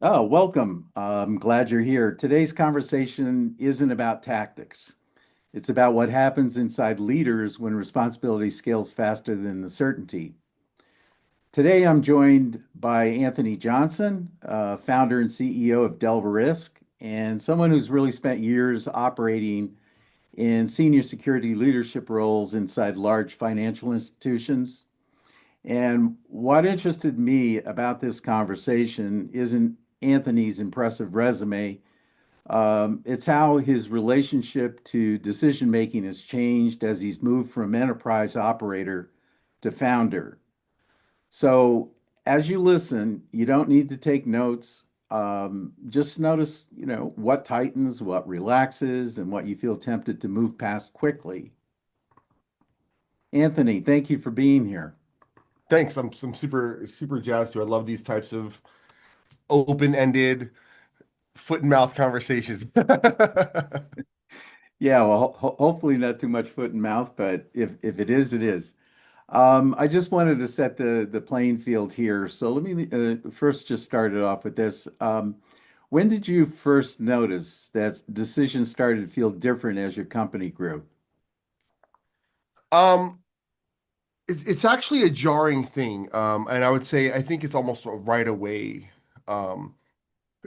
Oh, welcome. I'm glad you're here. Today's conversation isn't about tactics. It's about what happens inside leaders when responsibility scales faster than the certainty. Today, I'm joined by Anthony Johnson, founder and CEO of Delva Risk, and someone who's really spent years operating in senior security leadership roles inside large financial institutions. And what interested me about this conversation isn't Anthony's impressive resume. It's how his relationship to decision making has changed as he's moved from enterprise operator to founder. So, as you listen, you don't need to take notes. Just notice, what tightens, what relaxes, and what you feel tempted to move past quickly. Anthony, thank you for being here. Thanks. I'm super jazzed too. I love these types of open-ended foot and mouth conversations. Yeah, well, hopefully not too much foot and mouth, but if it is, it is. I just wanted to set the playing field here. So let me first just start it off with this. When did you first notice that decisions started to feel different as your company grew? Um, it's actually a jarring thing. And I would say I think it's almost right away. Um,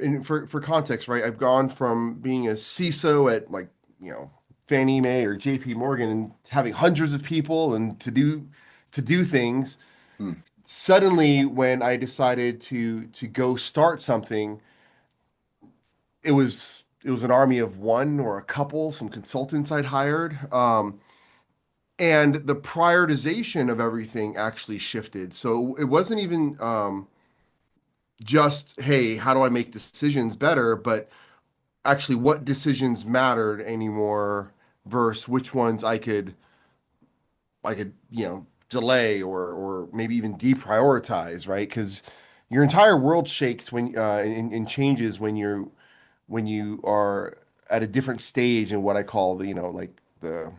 and for context, right? I've gone from being a CISO at like, you know, Fannie Mae or JP Morgan and having hundreds of people and to do things. Hmm. Suddenly, when I decided to go start something, it was an army of one or a couple, some consultants I'd hired. And the prioritization of everything actually shifted. So it wasn't even just, hey, how do I make decisions better, but actually what decisions mattered anymore versus which ones I could, delay or maybe even deprioritize, right? Because your entire world shakes when and changes when you are at a different stage in what I call like the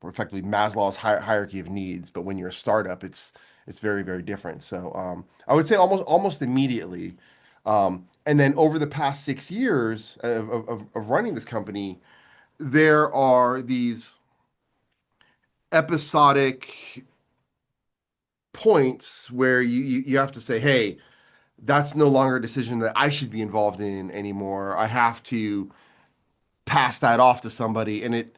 effectively Maslow's hierarchy of needs. But when you're a startup, it's very, very different. So I would say almost immediately. And then over the past 6 years of running this company, there are these episodic points where you have to say, hey, that's no longer a decision that I should be involved in anymore. I have to pass that off to somebody, and it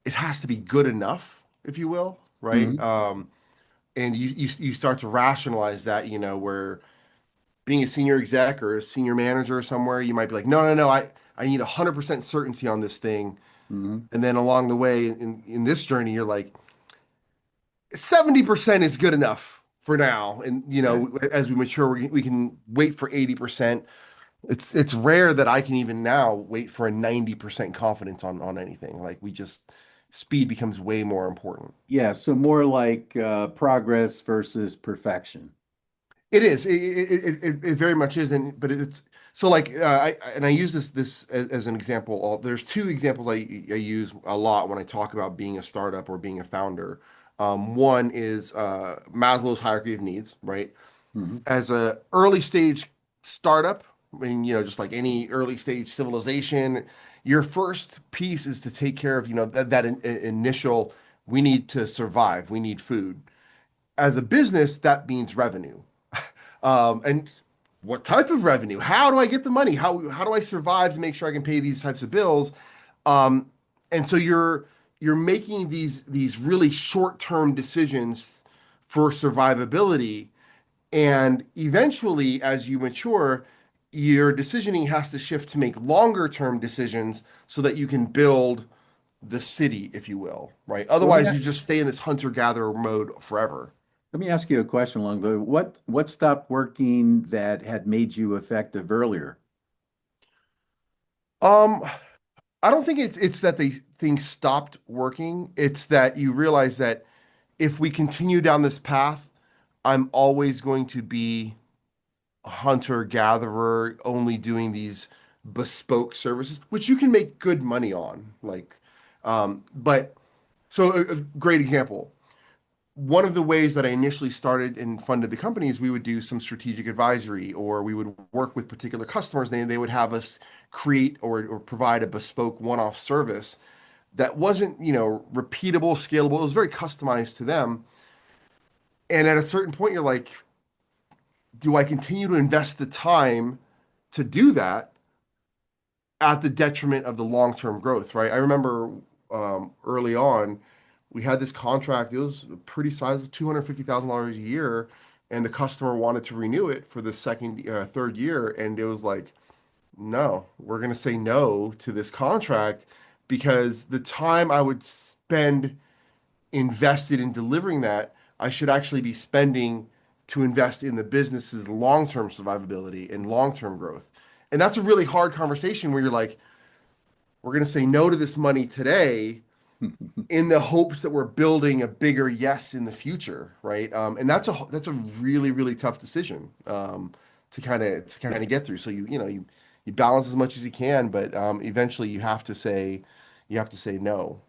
has to be good enough, if you will, right? Hmm. And you start to rationalize that, where being a senior exec or a senior manager somewhere, you might be like, no, no, no, I need 100% certainty on this thing. Hmm. And then along the way in this journey, you're like, 70% is good enough for now. And Yeah. as we mature, we can wait for 80%. It's rare that I can even now wait for a 90% confidence on anything. Like we just speed becomes way more important. Yeah, so more like progress versus perfection. It is. It very much is. And but it's so like I use this as an example. There's two examples I use a lot when I talk about being a startup or being a founder. One is Maslow's hierarchy of needs, right? Hmm. As a early stage startup, I mean, just like any early stage civilization, your first piece is to take care of, that initial, we need to survive, we need food. As a business, that means revenue. And what type of revenue? How do I get the money? How do I survive to make sure I can pay these types of bills? Um, and so you're making these really short-term decisions for survivability, and eventually, as you mature, your decisioning has to shift to make longer term decisions so that you can build the city, if you will, right? Let me Otherwise, you just stay in this hunter-gatherer mode forever. let me ask you a question along the what stopped working that had made you effective earlier? Um, I don't think it's that they things stopped working. It's that you realize that if we continue down this path, I'm always going to be hunter gatherer only doing these bespoke services, which you can make good money on. Like, but so a great example. one of the ways that I initially started and funded the company is we would do some strategic advisory, or we would work with particular customers, and they would have us create or provide a bespoke one-off service that wasn't, repeatable, scalable. It was very customized to them. And at a certain point, you're like, do I continue to invest the time to do that at the detriment of the long-term growth, right? I remember early on, we had this contract. It was a pretty sizable, $250,000 a year, and the customer wanted to renew it for the third year, and it was like, no, we're going to say no to this contract because the time I would spend invested in delivering that, I should actually be spending to invest in the business's long-term survivability and long-term growth. And that's a really hard conversation where you're like, we're going to say no to this money today in the hopes that we're building a bigger yes in the future, right? And that's a really really tough decision to kind of get through. So you balance as much as you can, but eventually you have to say no.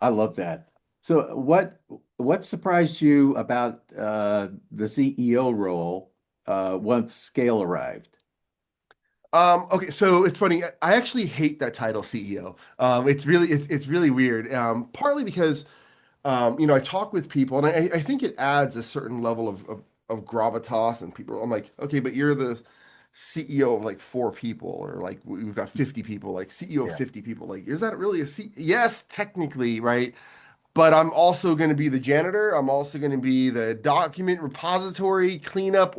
I love that. So what surprised you about the CEO role once scale arrived? Okay, so it's funny. I actually hate that title, CEO. It's really weird. Partly because I talk with people, and I think it adds a certain level of gravitas, and people. I'm like, okay, but you're the CEO of like four people, or like we've got 50 people, like CEO of Yeah. 50 people. Like, is that really a C? Yes, technically, right? But I'm also going to be the janitor. I'm also going to be the document repository, cleanup,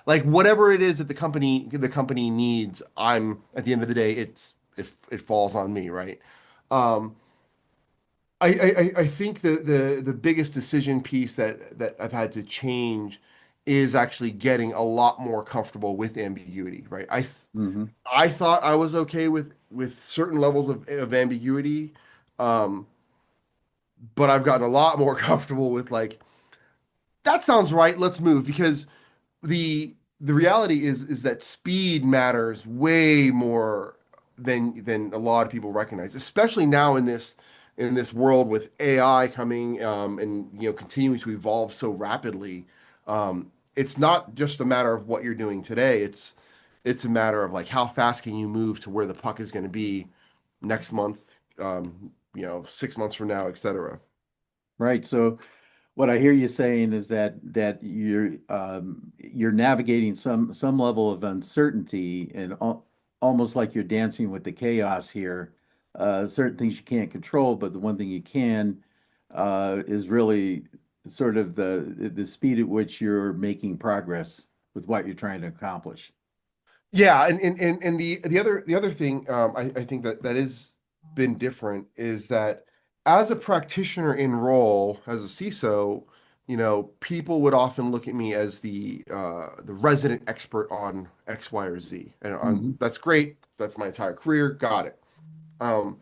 like whatever it is that the company needs. I'm at the end of the day, it falls on me, right? Um, I think the biggest decision piece that I've had to change is actually getting a lot more comfortable with ambiguity, right? Hmm. I thought I was okay with certain levels of ambiguity. Um, but I've gotten a lot more comfortable with like that sounds right, let's move, because the reality is that speed matters way more than a lot of people recognize, especially now in this world with AI coming and continuing to evolve so rapidly. It's not just a matter of what you're doing today. It's a matter of like how fast can you move to where the puck is going to be next month, 6 months from now, etc. Right. So what I hear you saying is that you're navigating some level of uncertainty and almost like you're dancing with the chaos here. Certain things you can't control, but the one thing you can is really sort of the speed at which you're making progress with what you're trying to accomplish. Yeah, and the other thing I think that is been different is that as a practitioner in role as a CISO, people would often look at me as the resident expert on X, Y, or Z, and Hmm. that's great. That's my entire career. Got it. Um,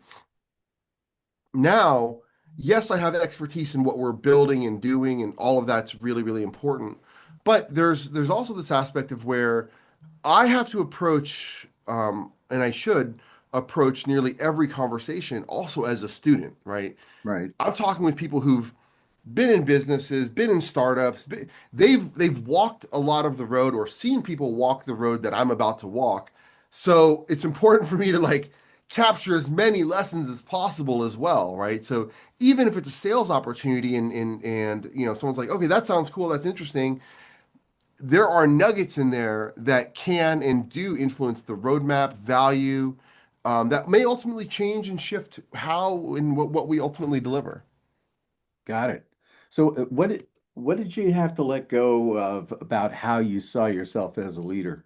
Now, yes, I have expertise in what we're building and doing, and all of that's really really important. But there's also this aspect of where I have to approach, and I should approach nearly every conversation also as a student, right? Right. I'm talking with people who've been in businesses, been in startups. They've walked a lot of the road or seen people walk the road that I'm about to walk. So it's important for me to like capture as many lessons as possible as well, right? So even if it's a sales opportunity and someone's like, okay, that sounds cool, that's interesting, there are nuggets in there that can and do influence the roadmap value that may ultimately change and shift how and what we ultimately deliver. Got it. So what did you have to let go of about how you saw yourself as a leader?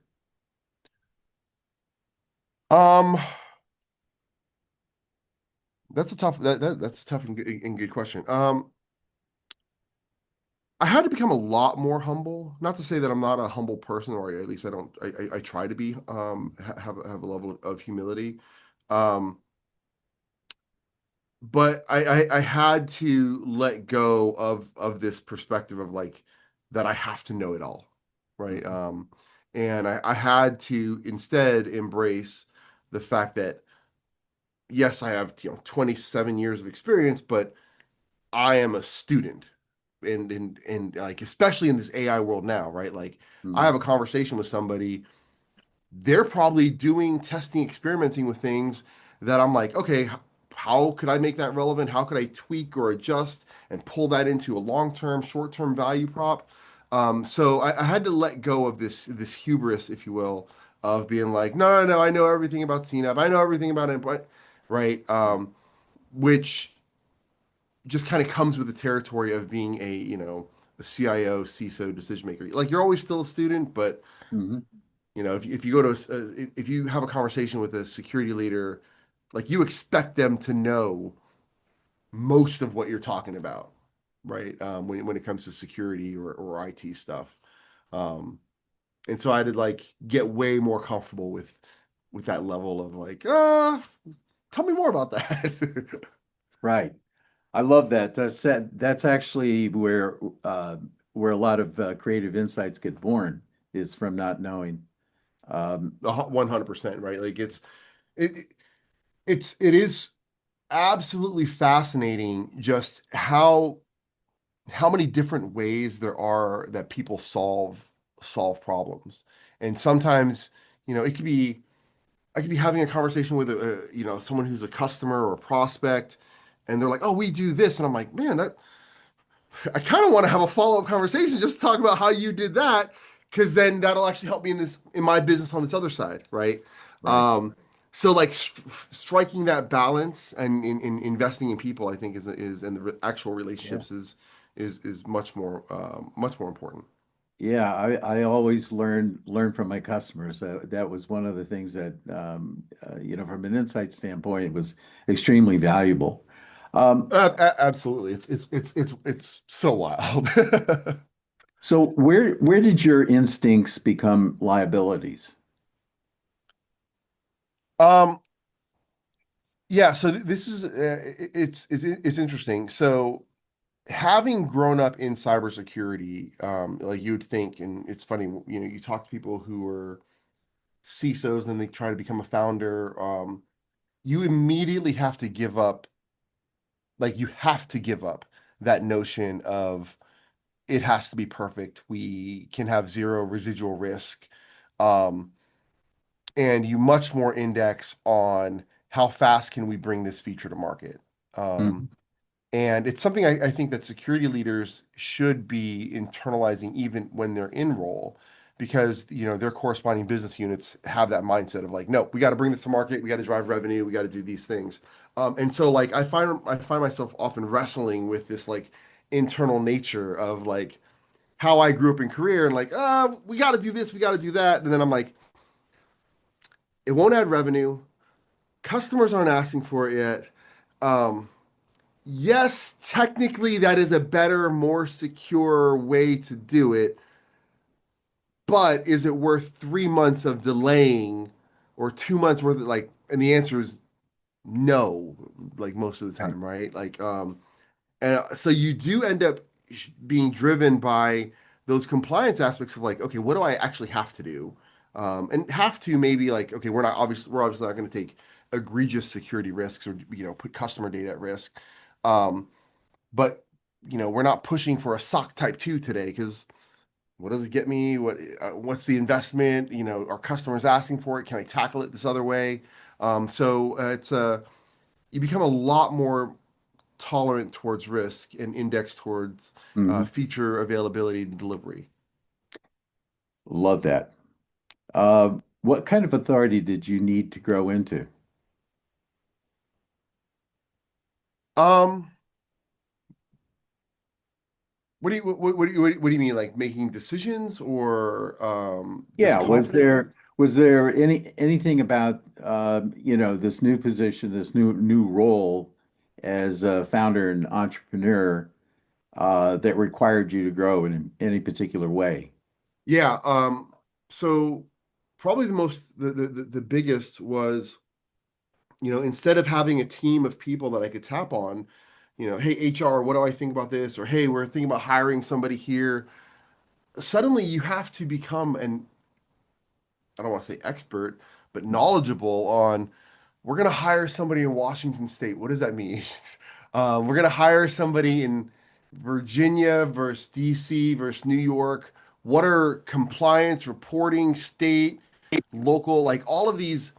Um, that's a tough and good question. I had to become a lot more humble. Not to say that I'm not a humble person, or at least I don't. I try to be. Have a level of humility. Um, but I had to let go of this perspective of like that I have to know it all, right? Mhm. And I had to instead embrace the fact that yes, I have 27 years of experience, but I am a student, and like especially in this AI world now, right? Like I have Mhm. a conversation with somebody, they're probably doing testing, experimenting with things that I'm like, okay, how could I make that relevant? How could I tweak or adjust and pull that into a long-term, short-term value prop? So I had to let go of this hubris, if you will, of being like, no, no, no, I know everything about CNAP, I know everything about it, right? Which just kind of comes with the territory of being a CIO, CISO decision maker. Like you're always still a student, but Mhm. if you go to if you have a conversation with a security leader, like you expect them to know most of what you're talking about, right? When it comes to security or IT stuff. Um, and so I had to like get way more comfortable with that level of like, tell me more about that. Right. I love that. That's actually where a lot of creative insights get born is from not knowing. Um, 100%, right? Like it it is absolutely fascinating just how many different ways there are that people solve problems. And sometimes, it could be I could be having a conversation with someone who's a customer or a prospect, and they're like, "Oh, we do this," and I'm like, "Man, that I kind of want to have a follow-up conversation just to talk about how you did that, because then that'll actually help me in my business on this other side, right?" right. Um, so like striking that balance and in investing in people, I think is and the actual Yeah. relationships is much more important. Yeah, I always learn from my customers. That was one of the things that from an insight standpoint, it was extremely valuable. Um, Absolutely, it's so wild. so where did your instincts become liabilities? Um, yeah, so this is it's interesting. So having grown up in cybersecurity, like you would think, and it's funny, you talk to people who are CISOs and they try to become a founder, you immediately have to give up, like you have to give up that notion of it has to be perfect. We can have zero residual risk. Um, and you much more index on how fast can we bring this feature to market. Um, Mhm. And it's something I think that security leaders should be internalizing even when they're in role, because their corresponding business units have that mindset of like, no, we got to bring this to market, we got to drive revenue, we got to do these things. And so like I find myself often wrestling with this like internal nature of like how I grew up in career and like, we got to do this, we got to do that, and then I'm like, it won't add revenue, customers aren't asking for it yet. Um, Yes, technically that is a better, more secure way to do it, but is it worth 3 months of delaying or 2 months worth of like, and the answer is no, like most of the Right. time, right? Like, and so you do end up being driven by those compliance aspects of like, okay, what do I actually have to do? And have to maybe like, okay, we're obviously not going to take egregious security risks or put customer data at risk. Um, but we're not pushing for a SOC type 2 today because what does it get me? What's the investment? Are customers asking for it? Can I tackle it this other way? So it's you become a lot more tolerant towards risk and index towards Mhm. feature availability and delivery. Love that. What kind of authority did you need to grow into? Um, what do you mean, like making decisions or just Yeah, confidence? was there anything about this new position, this new role as a founder and entrepreneur that required you to grow in any particular way? Yeah. So probably the biggest was, instead of having a team of people that I could tap on, hey, HR, what do I think about this? Or hey, we're thinking about hiring somebody here. Suddenly you have to become an, I don't want to say expert, but knowledgeable on, we're going to hire somebody in Washington State. What does that mean? We're going to hire somebody in Virginia versus DC versus New York. What are compliance, reporting, state, local, like all of these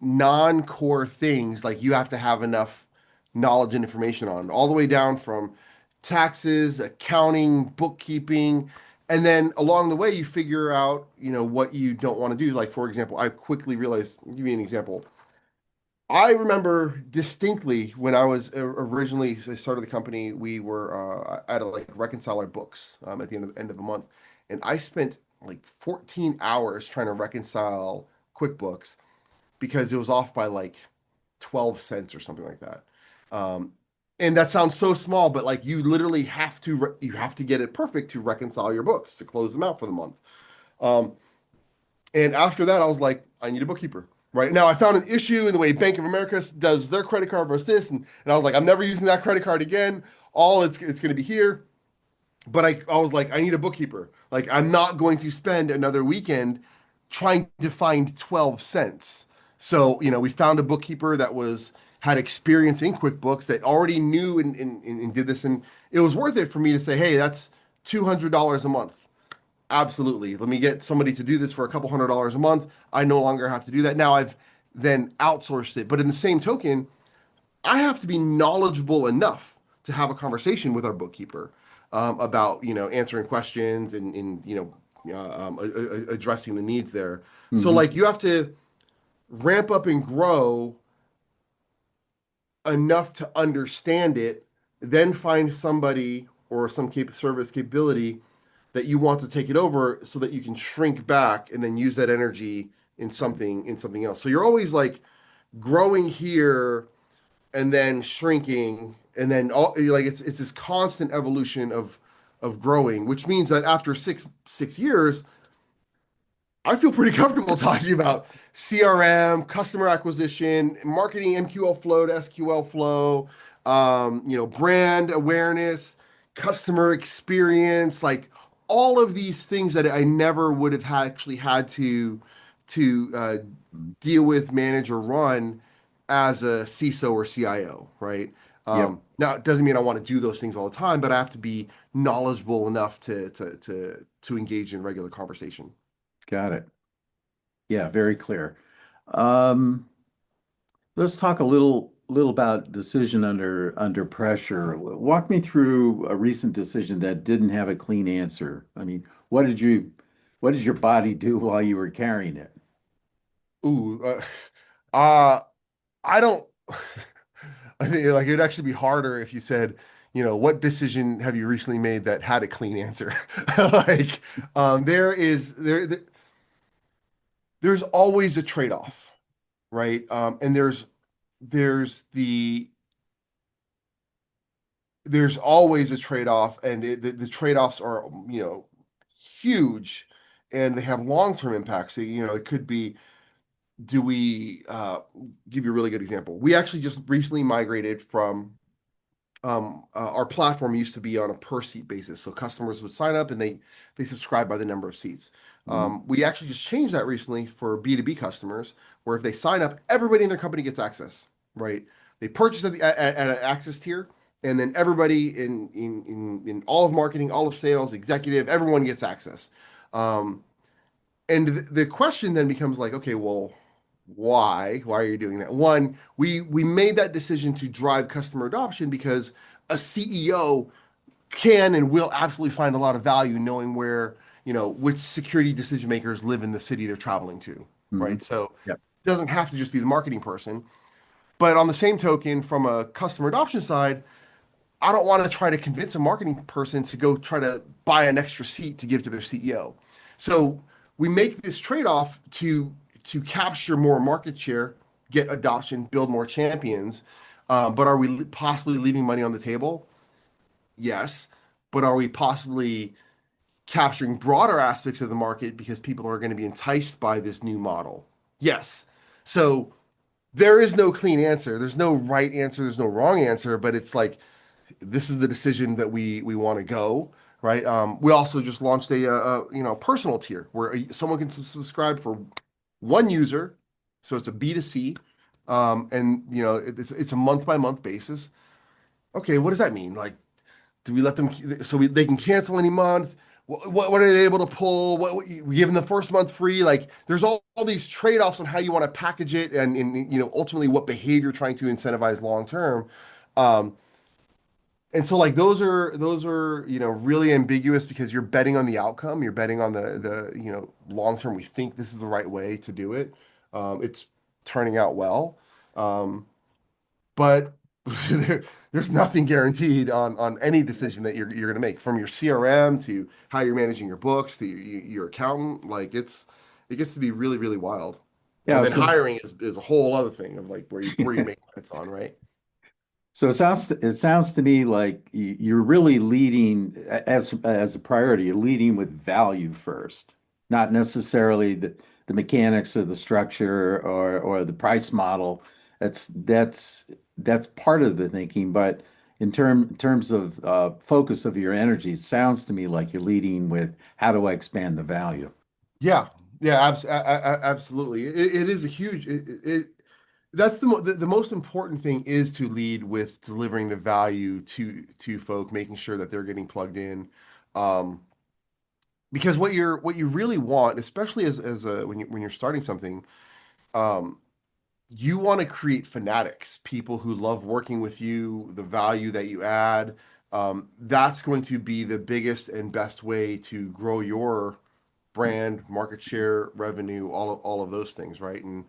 non-core things, like you have to have enough knowledge and information on, all the way down from taxes, accounting, bookkeeping, and then along the way you figure out, what you don't want to do. Like for example, I quickly realized, I'll give you an example. I remember distinctly when I was originally so I started the company, we were I had to like reconcile our books at the end of the month, and I spent like 14 hours trying to reconcile QuickBooks because it was off by like 12 cents or something like that. Um, and that sounds so small, but like you literally you have to get it perfect to reconcile your books to close them out for the month. Um, and after that, I was like, I need a bookkeeper. Right now, I found an issue in the way Bank of America does their credit card versus this, and I was like, I'm never using that credit card again. All it's going to be here. But I was like, I need a bookkeeper. Like, I'm not going to spend another weekend trying to find 12 cents. So, we found a bookkeeper that had experience in QuickBooks that already knew and did this. And it was worth it for me to say, hey, that's $200 a month. Absolutely. Let me get somebody to do this for a couple $100 a month. I no longer have to do that. Now I've then outsourced it. But in the same token, I have to be knowledgeable enough to have a conversation with our bookkeeper about answering questions and addressing the needs there. So Hmm. like you have to ramp up and grow enough to understand it, then find somebody or some service capability that you want to take it over so that you can shrink back and then use that energy in something else. So you're always like growing here and then shrinking and then all like it's this constant evolution of growing, which means that after six years, I feel pretty comfortable talking about CRM, customer acquisition, marketing MQL flow to SQL flow, brand awareness, customer experience, like all of these things that I never would have actually had to deal with, manage, or run as a CISO or CIO, right? Yep. Now, it doesn't mean I want to do those things all the time, but I have to be knowledgeable enough to engage in regular conversation. Got it. Yeah, very clear. Um, let's talk a little about decision under pressure. Walk me through a recent decision that didn't have a clean answer. I mean, what did your body do while you were carrying it? Ooh, uh, I don't. I think like it'd actually be harder if you said, what decision have you recently made that had a clean answer? Like, there's always a trade-off, right? And there's there's always a trade-off, and the trade-offs are huge, and they have long-term impacts. So, it could be do we give you a really good example? We actually just recently migrated from our platform used to be on a per seat basis. So customers would sign up and they subscribe by the number of seats. Mhm. We actually just changed that recently for B2B customers, where if they sign up, everybody in their company gets access, right? They purchase at an access tier, and then everybody in all of marketing, all of sales, executive, everyone gets access. Um, and the question then becomes like, okay, well, why are you doing that? One, we made that decision to drive customer adoption because a CEO can and will absolutely find a lot of value knowing where, which security decision makers live in the city they're traveling to, Mhm. right? So Yep. it doesn't have to just be the marketing person. But on the same token, from a customer adoption side, I don't want to try to convince a marketing person to go try to buy an extra seat to give to their CEO. So we make this trade-off to capture more market share, get adoption, build more champions. But are we possibly leaving money on the table? Yes. But are we possibly capturing broader aspects of the market because people are going to be enticed by this new model? Yes. So there is no clean answer. There's no right answer. There's no wrong answer. But it's like this is the decision that we want to go, right? We also just launched a personal tier where someone can subscribe for one user, so it's a B2C, and it's a month by month basis. Okay, what does that mean? Like Do we let them they can cancel any month? What are they able to pull? We give them the first month free? Like there's all these trade-offs on how you want to package it and ultimately what behavior you're trying to incentivize long term. Um, and so like those are really ambiguous because you're betting on the outcome. You're betting on the long term. We think this is the right way to do it. It's turning out well. Um, but there's nothing guaranteed on any decision that you're going to make from your CRM to how you're managing your books to your accountant. Like it gets to be really, really wild. And Yeah, then so hiring is a whole other thing of like where you make bets on, right? it sounds to me like you're really leading as a priority. You're leading with value first, not necessarily the mechanics or the structure or the price model. That's part of the thinking, but in terms of focus of your energy, it sounds to me like you're leading with how do I expand the value? Yeah, yeah, absolutely. It is a huge. That's the most important thing is to lead with delivering the value to folk, making sure that they're getting plugged in. Um, because what you really want, especially as a when you're starting something, um, you want to create fanatics, people who love working with you, the value that you add. That's going to be the biggest and best way to grow your brand, market share, revenue, all of those things, right? And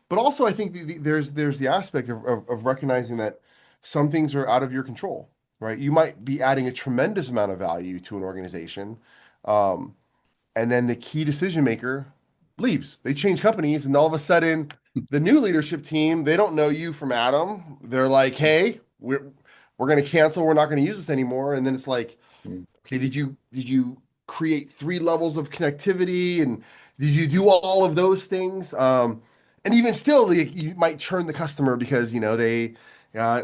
but also I think there's the aspect of recognizing that some things are out of your control, right? You might be adding a tremendous amount of value to an organization, um, and then the key decision maker leaves. They change companies, and all of a sudden, the new leadership team, they don't know you from Adam. They're like, "Hey, we're going to cancel. We're not going to use this anymore." And then it's like, okay, did you create three levels of connectivity, and did you do all of those things? And even still, you might churn the customer because uh,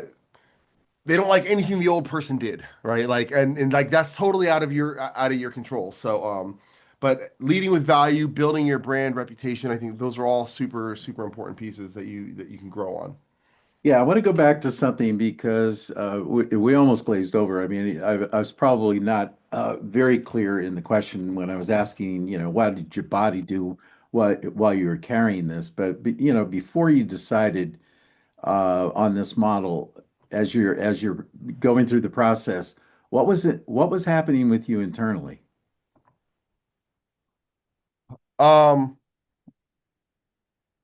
they don't like anything the old person did, right? Like, and like that's totally out of your control. So, but leading with value, building your brand reputation, I think those are all super super important pieces that you can grow on. Yeah, I want to go back to something because we almost glazed over. I mean, I was probably not very clear in the question when I was asking, what did your body do while you were carrying this? But before you decided on this model, as you're going through the process, what was it? What was happening with you internally? Um,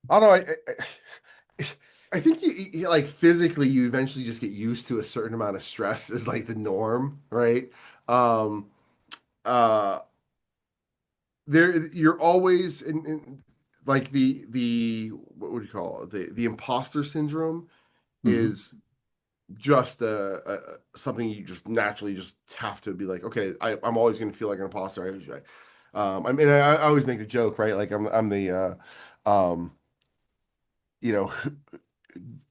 I don't know. I think like physically, you eventually just get used to a certain amount of stress is like the norm, right? Um, uh, you're always in like the what would you call it? The imposter syndrome Hmm. is just something you just naturally just have to be like, okay, I'm always going to feel like an imposter. I mean, I always make the joke, right? Like I'm the you know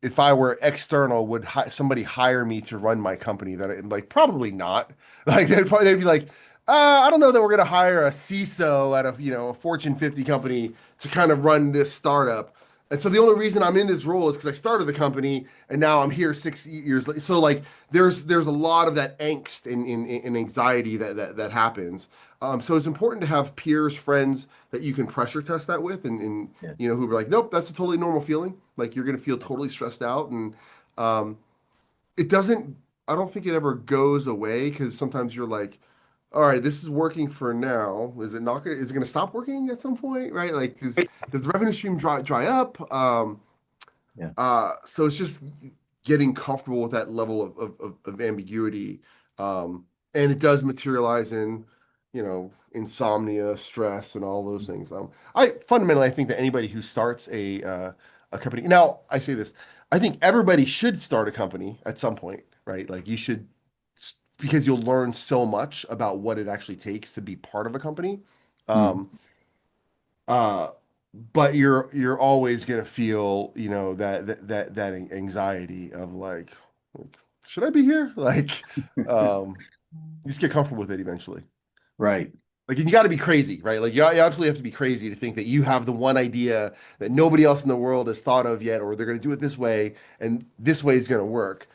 if I were external, would somebody hire me to run my company? That I'm like, probably not. Like they'd be like, I don't know that we're gonna hire a CISO at a Fortune 50 company to kind of run this startup. And so the only reason I'm in this role is because I started the company and now I'm here 6 years later. So like there's a lot of that angst and anxiety that happens. So it's important to have peers, friends that you can pressure test that with, and Yeah. who are like, nope, that's a totally normal feeling. Like you're gonna feel totally stressed out, and um, it doesn't. I don't think it ever goes away because sometimes you're like, all right, this is working for now. Is it not gonna? Is it gonna stop working at some point? Right? Like, does the revenue stream dry up? Yeah. So it's just getting comfortable with that level of ambiguity. And it does materialize in, insomnia, stress, and all those things. I think that anybody who starts a company, now I say this, I think everybody should start a company at some point, right? Like you should, because you'll learn so much about what it actually takes to be part of a company. Hmm. Um, uh, but you're always gonna feel, that anxiety of like, should I be here? Like, you just get comfortable with it eventually. Right. Like, and you got to be crazy, right? Like, you absolutely have to be crazy to think that you have the one idea that nobody else in the world has thought of yet, or they're gonna do it this way, and this way is gonna work.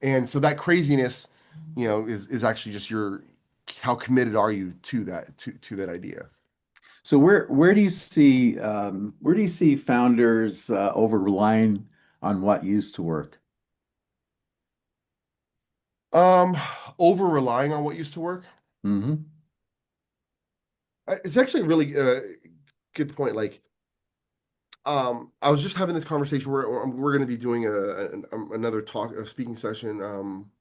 And so that craziness. is actually just how committed are you to that idea. So where do you see founders over relying on what used to work? Um, Over relying on what used to work. Hmm. It's actually a really good point. Like, I was just having this conversation where we're going to be doing another a speaking session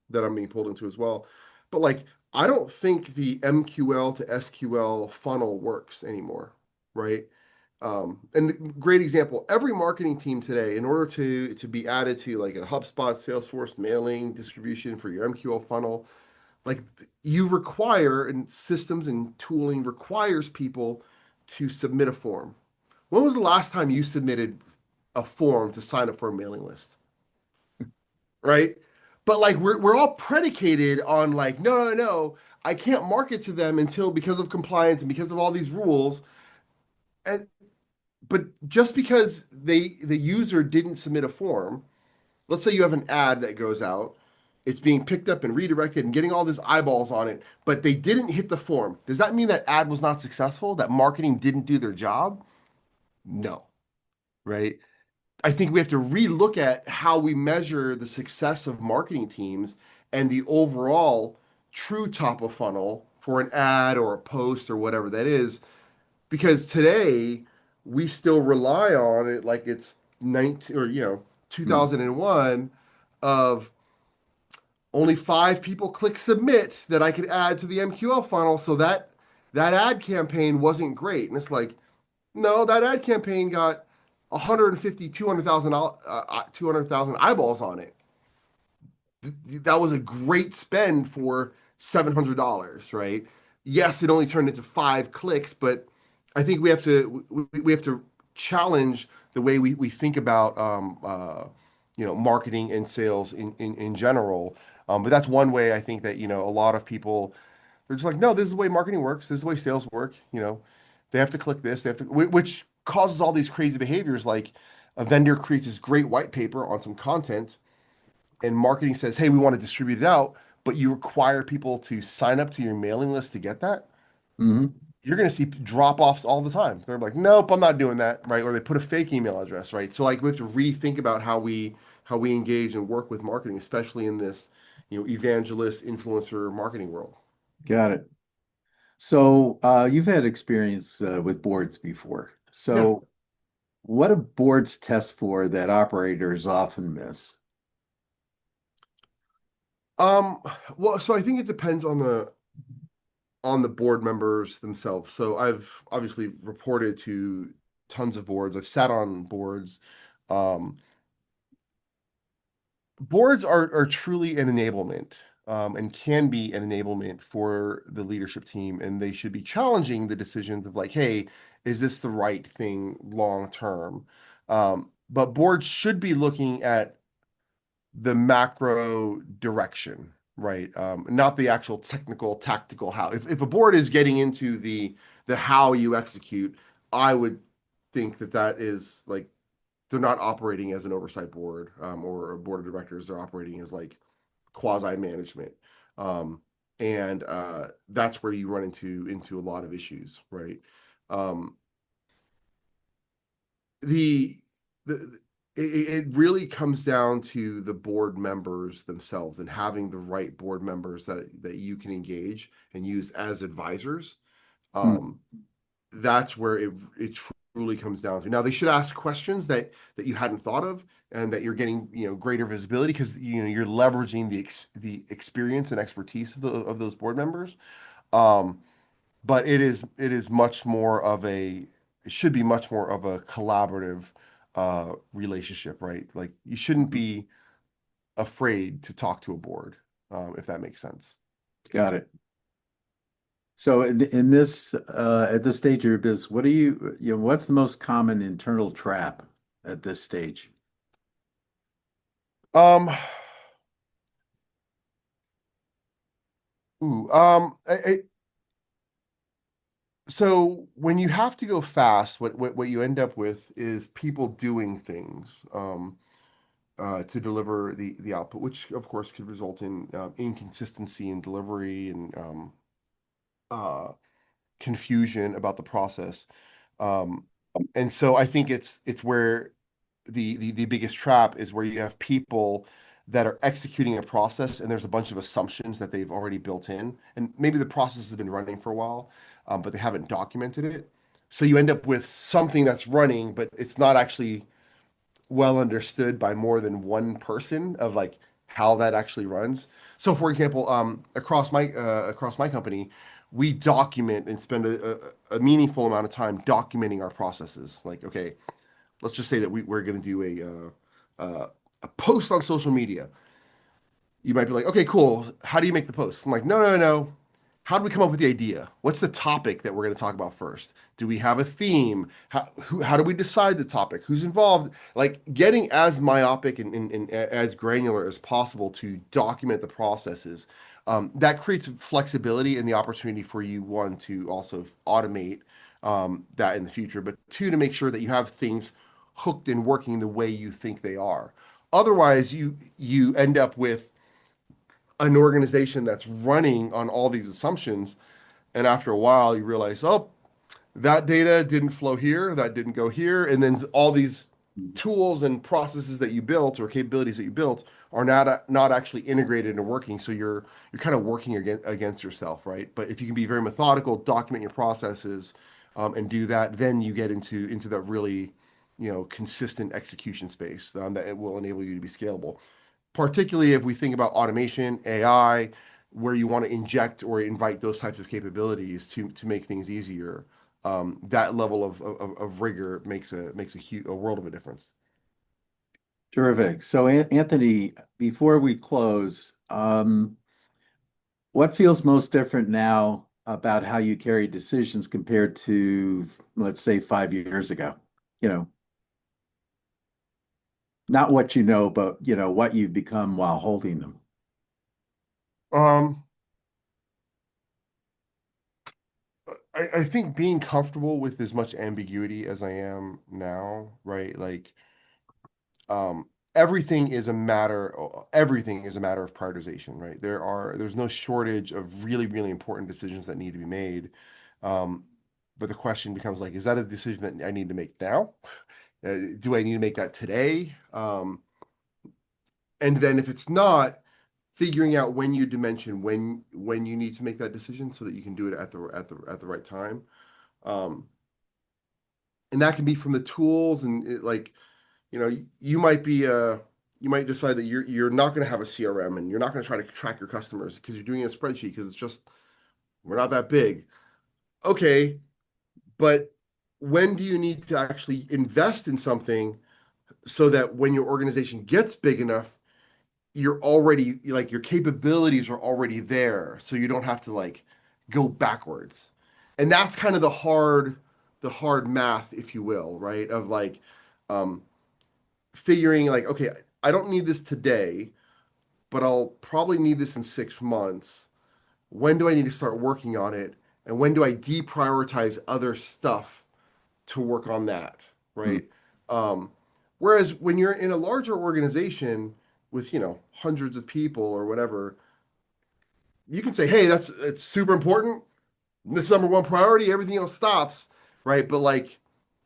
that I'm being pulled into as well. But like, I don't think the MQL to SQL funnel works anymore, right? And great example, every marketing team today, in order to be added to like a HubSpot, Salesforce mailing distribution for your MQL funnel, like you require, and systems and tooling requires people to submit a form. When was the last time you submitted a form to sign up for a mailing list? Right? But like we're all predicated on like, no, I can't market to them until because of compliance and because of all these rules. And but just because the user didn't submit a form, let's say you have an ad that goes out, it's being picked up and redirected and getting all these eyeballs on it, but they didn't hit the form. Does that mean that ad was not successful? That marketing didn't do their job? No, right? I think we have to relook at how we measure the success of marketing teams and the overall true top of funnel for an ad or a post or whatever that is. Because today we still rely on it like it's 19 or 2001 of only 5 people click submit that I could add to the MQL funnel. So that ad campaign wasn't great. And it's like, no, that ad campaign got 150, 200,000 eyeballs on it. That was a great spend for $700, right? Yes, it only turned into 5 clicks, but I think we have to challenge the way we think about marketing and sales in general. But that's one way I think that a lot of people they're just like, no, this is the way marketing works. This is the way sales work. They have to click this. They have to, which causes all these crazy behaviors. Like a vendor creates this great white paper on some content, and marketing says, hey, we want to distribute it out, but you require people to sign up to your mailing list to get that. Hmm. You're going to see drop-offs all the time. They're like, nope, I'm not doing that, right? Or they put a fake email address, right? So like we have to rethink about how we engage and work with marketing, especially in this, evangelist, influencer marketing world. Got it. So you've had experience with boards before. Yeah. So what do boards test for that operators often miss? Um, well, so I think it depends on the board members themselves. So I've obviously reported to tons of boards. I've sat on boards. Um, Boards are truly an enablement, and can be an enablement for the leadership team, and they should be challenging the decisions of like, hey, is this the right thing long term? But boards should be looking at the macro direction, right? Not the actual technical, tactical how. If a board is getting into the how you execute, I would think that is like they're not operating as an oversight board or a board of directors. They're operating as like quasi management, and that's where you run into a lot of issues, right? Um, the the it really comes down to the board members themselves and having the right board members that you can engage and use as advisors. Hmm. Um, that's where it truly comes down to. Now they should ask questions that you hadn't thought of and that you're getting greater visibility because you're leveraging the experience and expertise of those board members. Um, but it is much more of it should be much more of a collaborative relationship, right? Like you shouldn't be afraid to talk to a board, if that makes sense. Got it. So in this at this stage of your business, what do what's the most common internal trap at this stage? Um, so when you have to go fast, what you end up with is people doing things. to deliver the output, which of course could result in inconsistency in delivery and uh, confusion about the process. Um, and so I think it's where the biggest trap is where you have people that are executing a process and there's a bunch of assumptions that they've already built in, and maybe the process has been running for a while, but they haven't documented it. So you end up with something that's running, but it's not actually well understood by more than one person of like how that actually runs. So, for example, across my company, we document and spend a meaningful amount of time documenting our processes. Like, okay, let's just say that we're going to do a post on social media. You might be like, okay, cool. How do you make the post? I'm like, no, no, no. How do we come up with the idea? What's the topic that we're going to talk about first? Do we have a theme? How do we decide the topic? Who's involved? Like getting as myopic and as granular as possible to document the processes. That creates flexibility and the opportunity for you, one, to also automate that in the future, but two, to make sure that you have things hooked and working the way you think they are. Otherwise, you end up with an organization that's running on all these assumptions. And after a while, you realize, oh, that data didn't flow here, that didn't go here. And then all these tools and processes that you built or capabilities that you built are not actually integrated and working. So you're kind of working against yourself, right? But if you can be very methodical, document your processes, and do that, then you get into that really, consistent execution space that it will enable you to be scalable, particularly if we think about automation, AI, where you want to inject or invite those types of capabilities to make things easier. That level of rigor makes a world of a difference. Terrific. So, Anthony, before we close, what feels most different now about how you carry decisions compared to, let's say, 5 years ago? You know, not what you know, but what you've become while holding them. Um, I think being comfortable with as much ambiguity as I am now, right? Like, um, everything is a matter of prioritization, right? There's no shortage of really, really important decisions that need to be made. Um, but the question becomes like, is that a decision that I need to make now? Do I need to make that today? And then if it's not, figuring out when you dimension when you need to make that decision so that you can do it at the right time. Um, and that can be from the tools and like, you might be you might decide that you're not going to have a CRM and you're not going to try to track your customers because you're doing a spreadsheet because it's just we're not that big. Okay, but when do you need to actually invest in something so that when your organization gets big enough, you're already like your capabilities are already there, so you don't have to like go backwards. And that's kind of the hard math, if you will, right? Of like um figuring like, okay, I don't need this today, but I'll probably need this in 6 months. When do I need to start working on it? And when do I deprioritize other stuff to work on that? Hmm. Right. Um, Whereas when you're in a larger organization with, hundreds of people or whatever, you can say, hey, it's super important. This is number one priority. Everything else stops. Right. But like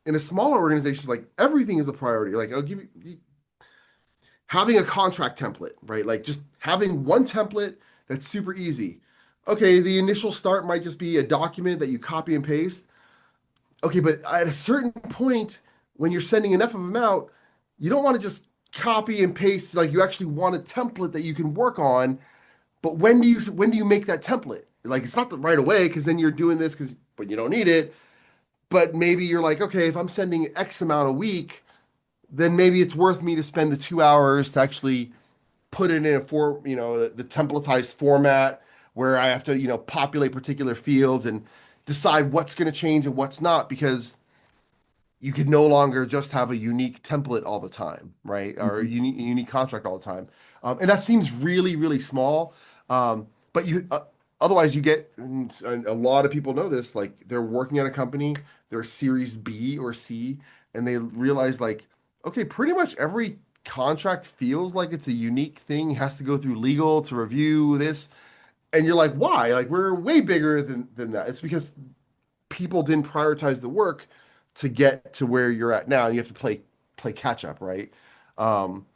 in a smaller organization, like everything is a priority. Like I'll give you having a contract template, right? Like just having one template that's super easy. Okay, the initial start might just be a document that you copy and paste. Okay, but at a certain point, when you're sending enough of them out, you don't want to just copy and paste. Like you actually want a template that you can work on. But when do you make that template? Like it's not the right away because then you're doing this but you don't need it. But maybe you're like, okay, if I'm sending X amount a week, then maybe it's worth me to spend the 2 hours to actually put it in the templatized format where I have to, populate particular fields and decide what's going to change and what's not because you could no longer just have a unique template all the time, right? Or a Mhm. unique contract all the time. And that seems really, really small. But otherwise you get, and a lot of people know this, like they're working at a company, they're series B or C, and they realize like, okay, pretty much every contract feels like it's a unique thing, has to go through legal to review this. And you're like, why? Like we're way bigger than that. It's because people didn't prioritize the work to get to where you're at now. And you have to play catch up, right? Um,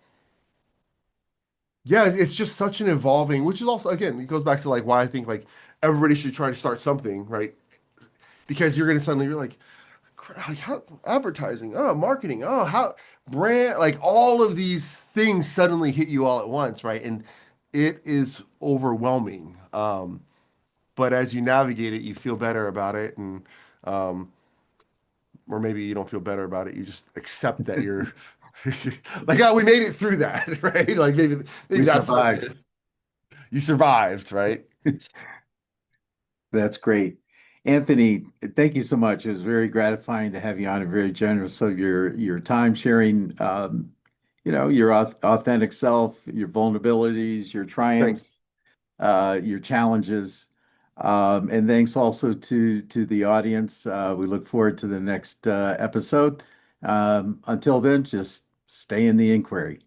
yeah, it's just such an evolving, which is also again, it goes back to like why I think like everybody should try to start something, right? Because you're gonna suddenly you're like how advertising, oh, marketing, oh, how brand, like all of these things suddenly hit you all at once, right? And it is overwhelming. But as you navigate it, you feel better about it, and um, or maybe you don't feel better about it. You just accept that you're like, oh, we made it through that, right? Like maybe We that's what it survived. is. You survived, right? That's great. Anthony, thank you so much. It was very gratifying to have you on and very generous of your time sharing, your authentic self, your vulnerabilities, your triumphs, Thanks. your challenges. And thanks also to the audience. We look forward to the next episode. Until then, just stay in the inquiry.